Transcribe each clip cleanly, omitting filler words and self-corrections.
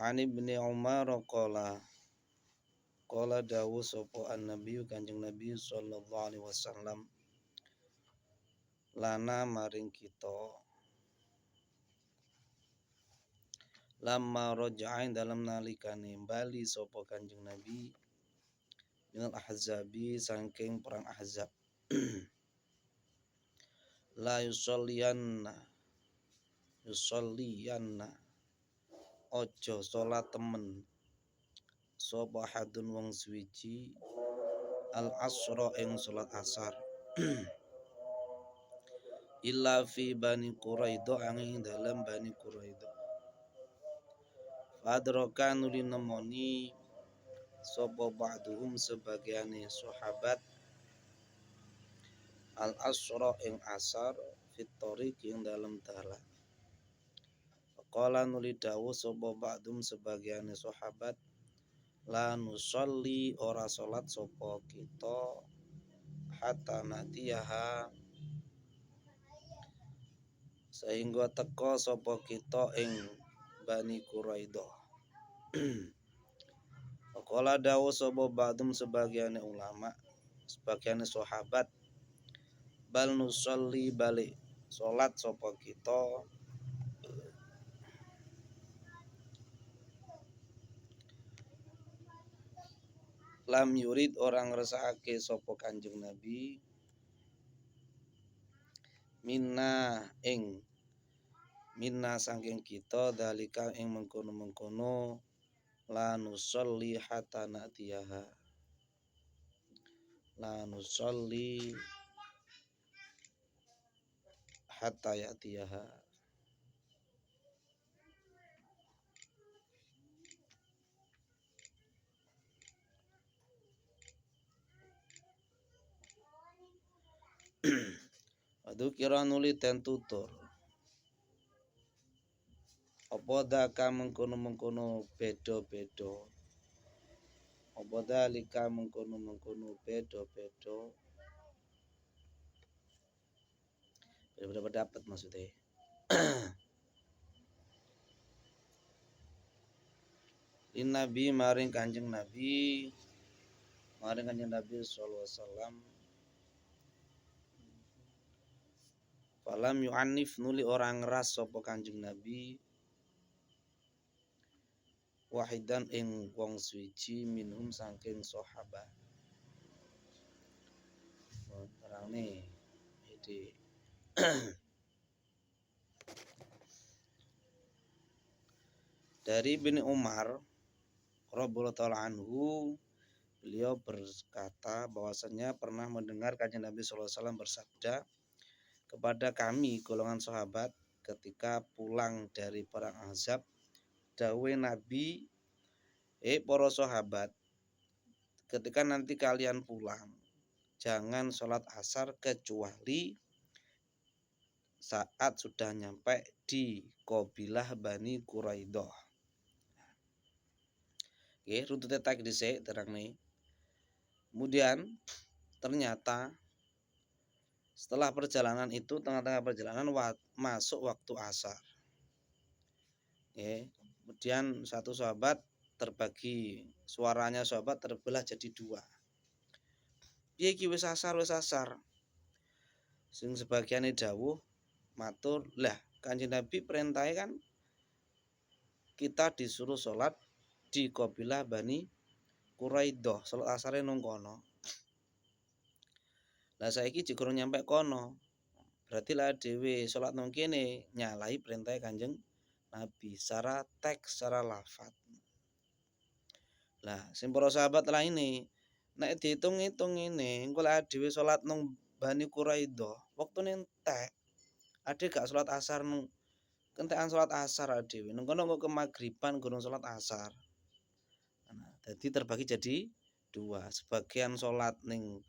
Ani bin Umar qala dawu sapa an-nabi Kanjeng Nabi sallallahu alaihi wasallam lana maring kita lamma raja'in dalam nalikane bali sapa Kanjeng Nabi minal ahzabi saking perang Ahzab la yusolliyanna ojo salat temen sapa hadun wong suwiji al asra ing salat asar illa fi bani Quraidah angin dalam bani Quraidah fadroka nuli nemoni sapa ba'duhum sebagiane sahabat al asra ing asar fitoriq ing dalam dalan qala nuli dawuh sapa ba'dhum sebagiane sahabat la nusolli ora salat sapa kita hatta natiyaha sehingga teka sapa kita ing Bani Quraidah. Qala dawuh sapa ba'dhum sebagiane ulama sebagiane sahabat bal nusolli balik salat sapa kita lam yurid orang resake sapa Kanjeng Nabi minna saking kita dalika ing mengkono-mengkono la nusolli hatta natiyaha la nusolli hatta yatiyaha aduh kira nuli ten tutur apa daka mengkono-mengkono beda-beda apa dalika mengkono-mengkono beda-beda pendapat maksudnya in Nabi maring Kanjeng Nabi sallallahu alaihi wasallam falam yu'annif nuli orang ras sapa Kanjeng Nabi wahidan ing wong suci minhum saking sahabat terane iki dari Ibnu Umar radhiyallahu ta'ala anhu beliau berkata bahwasanya pernah mendengar Kanjeng Nabi sallallahu alaihi wasallam bersabda kepada kami golongan sahabat ketika pulang dari perang Ahzab dawuh Nabi para sahabat ketika nanti kalian pulang jangan sholat asar kecuali saat sudah nyampe di qabilah Bani Quraidah. Oke, runtut tak dhisik terang nih. Kemudian ternyata setelah perjalanan itu tengah-tengah perjalanan masuk waktu asar. Oke, kemudian satu sahabat terbagi, suaranya sahabat terbelah jadi dua. Piye iki wis asar. Sing sebagiane dawuh matur, lah Kanjeng Nabi perintahnya kan kita disuruh sholat di qabilah Bani Quraidah, sholat asare nang kono. Lah saiki jek nyampe kono. Berarti lah dhewe sholat nang kene nyalahi perintah Kanjeng Nabi secara teks, secara lafaz. Lah sing para sahabat lah ini nek dihitung-hitung ngene, engko lek dhewe salat nang Bani Quraidah, wektune entek. Ade gak salat asar nang kentekan salat asar dhewe. Nang kono kok kemagriban gurung salat asar. Nah, jadi terbagi jadi dua. Sebagian salat ning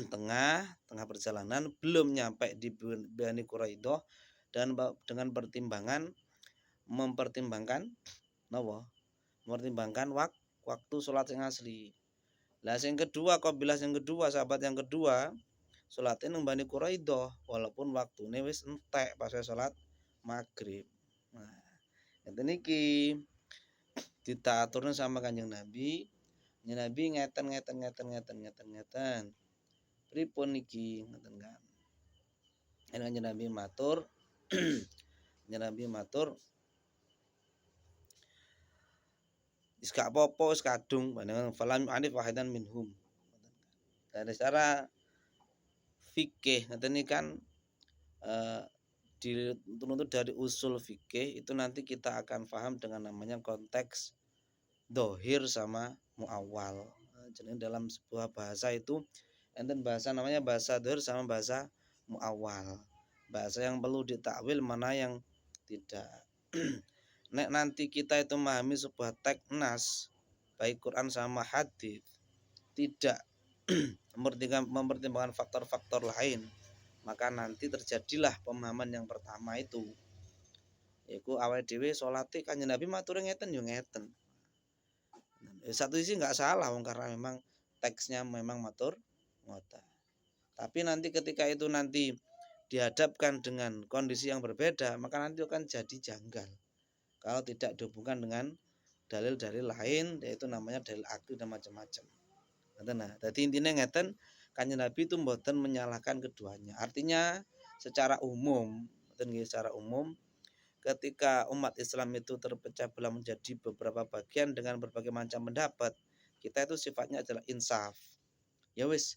tengah perjalanan belum nyampe di Bani Quraidah dan dengan mempertimbangkan napa? Mempertimbangkan waktu salat sing asli. Lah sing kedua, kabilah yang kedua, sahabat yang kedua, salatnya nang Bani Quraidah walaupun waktune wis entek pas salat maghrib. Nah, ngeten iki. ditaaturna sama Kanjeng Nabi ngeten. Pripun niki ngoten kan. Kanjeng Nabi matur Kanjeng Nabi matur wis gak apa-apa wis kadung panjenengan falam anif wahidan minhum. Dan secara fikih ngoten iki kan dituntut dari usul fikih itu nanti kita akan paham dengan namanya konteks dohir sama muawwal. Jadi dalam sebuah bahasa itu enten bahasa namanya bahasa dohir sama bahasa muawwal. Bahasa yang perlu ditakwil mana yang tidak. Nek nanti kita itu memahami sebuah teks nas baik Quran sama hadis tidak mempertimbangkan faktor-faktor lain, maka nanti terjadilah pemahaman yang pertama itu yaitu awake dhewe salate Kanjeng Nabi matur ngeten yo ngeten. Satu sisi nggak salah wong karena memang teksnya memang matur ngoten. Tapi nanti ketika itu nanti dihadapkan dengan kondisi yang berbeda, maka nanti akan jadi janggal kalau tidak dihubungkan dengan dalil-dalil lain, yaitu namanya dalil akli dan macam-macam. Nah, jadi intinya ngeten, Kanjeng Nabi itu mboten menyalahkan keduanya. Artinya secara umum, ketika umat Islam itu terpecah belah menjadi beberapa bagian dengan berbagai macam pendapat, kita itu sifatnya adalah insaf. Ya wis,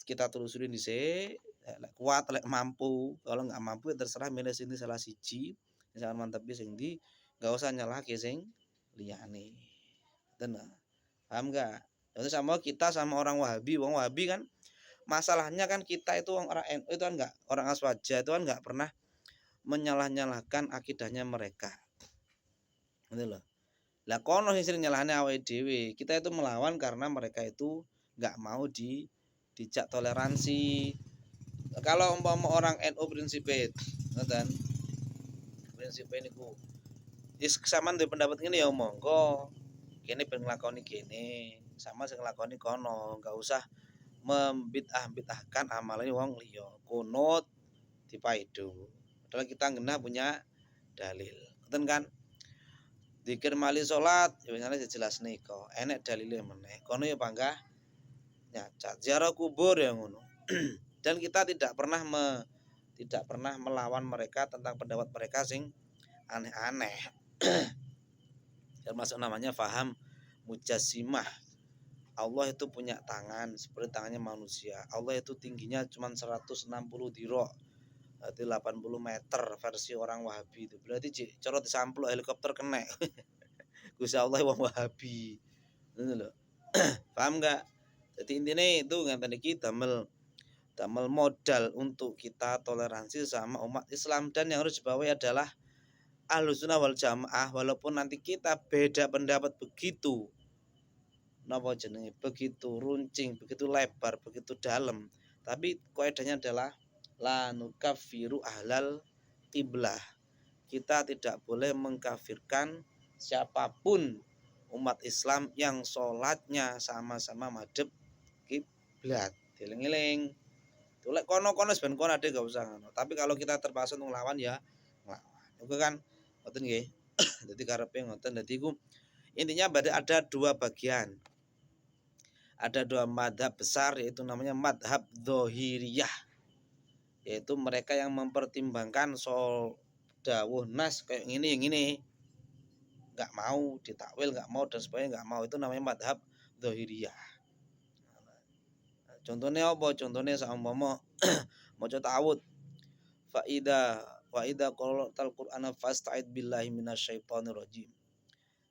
kita telusuri dhisik, kuat, mampu. Kalau nggak mampu ya terserah milih sini salah siji, misalkan mantep sing ndi, nggak usah nyalahke sing liyane. Bener. Paham nggak? Itu sama kita sama orang Wahabi. Wong Wahabi kan masalahnya kan kita itu orang NU itu kan nggak, orang Aswaja itu kan nggak pernah menyalah-nyalahkan akidahnya mereka. Gitu loh. Lah kono sing sering nyalahne awake dhewe. Kita itu melawan karena mereka itu nggak mau dijak toleransi. Kalau umpama orang NU prinsipe ngoten. Prinsipe niku wis kesamaan duwe pendapat ngene ya monggo. Kene ben nglakoni kene, sama sing nglakoni kono, enggak usah membid'ah-bid'ahkan amalan wong liya. Kunut dipaido. Padahal kita ngena punya dalil. Ngoten kan? Dikir mali salat, ya misalnya dijelasne kok. Enek dalile meneh. Kono ya panggah nyacat. Ziarah kubur ya ngono. Dan kita tidak pernah melawan mereka tentang pendapat mereka sing aneh-aneh. Termasuk namanya faham mujassimah. Allah itu punya tangan seperti tangannya manusia. Allah itu tingginya cuma 160 diro. Berarti 80 meter versi orang Wahabi itu. Berarti cara disampluk helikopter kena. Gusti Allah wong Wahabi. Ngono lho. Paham enggak? Jadi intinya itu ngeten iki damel modal untuk kita toleransi sama umat Islam, dan yang harus dibawa adalah Ahlussunnah wal Jamaah. Walaupun nanti kita beda pendapat begitu napa jenenge, begitu runcing, begitu lebar, begitu dalam, tapi kaidahnya adalah la nukaffiru ahlal qiblah. Kita tidak boleh mengkafirkan siapapun umat Islam yang sholatnya sama-sama madhep kiblat. Dieling-eling. Tulek kono-kono ben kono ade gak usah ngono. Tapi kalau kita terpaksa untuk nglawan ya nglawan. Itu kan ngoten nggih. Dadi karepe ngoten. Dadi iku intinya ada dua bagian. Ada dua madhab besar, yaitu namanya madhab dhohiriyah, yaitu mereka yang mempertimbangkan soal dawuh nas kayak gini yang ini nggak mau ditakwil, nggak mau dan sebagainya nggak mau. Itu namanya madhab dhohiriyah. Contohnya apa? Contohnya saumpama maca ta'awud fa idza qara'tal qur'ana fasta'id billahi minasyaitonir rajim.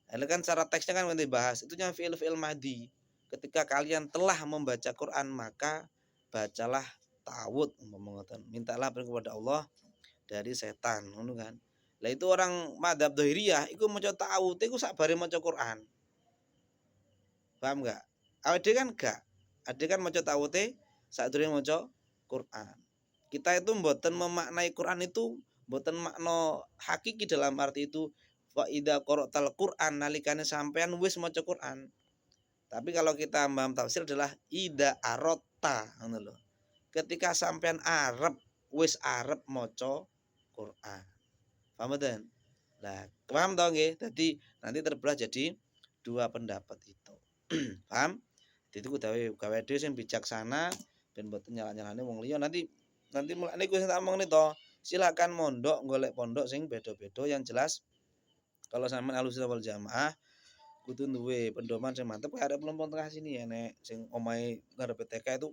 Nah, kan cara teksnya kan nanti bahas itu yang fi'il madhi. Ketika kalian telah membaca Quran maka bacalah ta'awud, mintalah kepada Allah dari setan, ngono kan. Lah itu orang madzhab dhahiriyah iku maca ta'awud iku sakbare maca Quran. Paham enggak? Awake dhewe kan enggak. Ade kan maca ta'awude sadurunge maca Quran. Kita itu mboten memaknai Quran itu mboten makna hakiki dalam arti itu wa idza qara'tal Qur'an nalikane sampean wis maca Quran. Tapi kalau kita paham tafsir adalah ida arota, ngono lho. Ketika sampean arep wis arep maca Quran. Paham mboten? Lah, paham toh nggih? Dadi nanti terbelah jadi dua pendapat itu. Paham? Jadi ku gawe dhewe sing bijaksana ben mboten nyala-nyalane wong liya. Nanti mulane ku sing tak omongni to, silakan mondok golek pondok sing beda-beda yang jelas kalau sampean Ahlussunnah wal Jamaah kudu duwe pedoman sing mantep kayak ada Pelumpang Tengah sini ya nek sing omahe ngarepe TK itu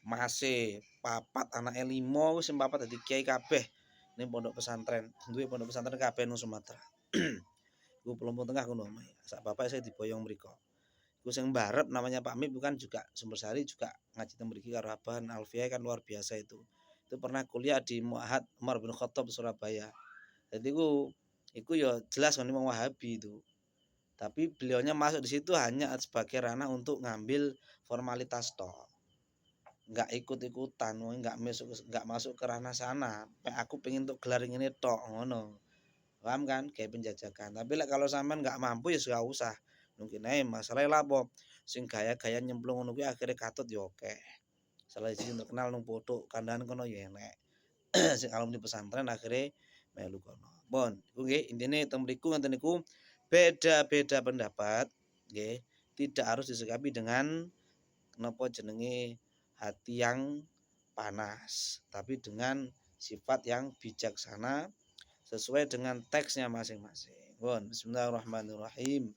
masih papat anake 5 wis sing papat dadi kiai kabeh ning pondok pesantren. Duwe pondok pesantren kabeh nang Sumatera. Iku Pelumpang Tengah kuno omahe. Sak bapak saya diboyong mriko. Iku sing mbarep namanya Pak Mib bukan juga Sumbersari juga ngaji teng mriki karo Aban Alfiah kan luar biasa itu. Itu pernah kuliah di Mu'ahad Umar bin Khattab Surabaya. Jadi iku ya jelas kan wong Wahabi itu. Tapi beliaunya masuk di situ hanya sebagai ranah untuk ngambil formalitas toh. Nggak ikut-ikutan, nggak masuk ke ranah sana. Aku pengen untuk gelar ini tok ngono. Paham kan? Kayak penjajakan. Tapi kalau sampean nggak mampu ya nggak usah. Mungkin aja masalahnya lapo. Sing gaya-gaya nyemplung ngono kuwi akhirnya katut ya oke. Salah siji terkenal nang foto kandangan kono ya enek. Sing alumni pesantren akhirnya melu kono. Bon, iku nggih intine teng mriku ngoten niku beda-beda pendapat nggih, tidak harus disikapi dengan napa jenenge hati yang panas, tapi dengan sifat yang bijaksana sesuai dengan teksnya masing-masing. Bon, bismillahirrahmanirrahim.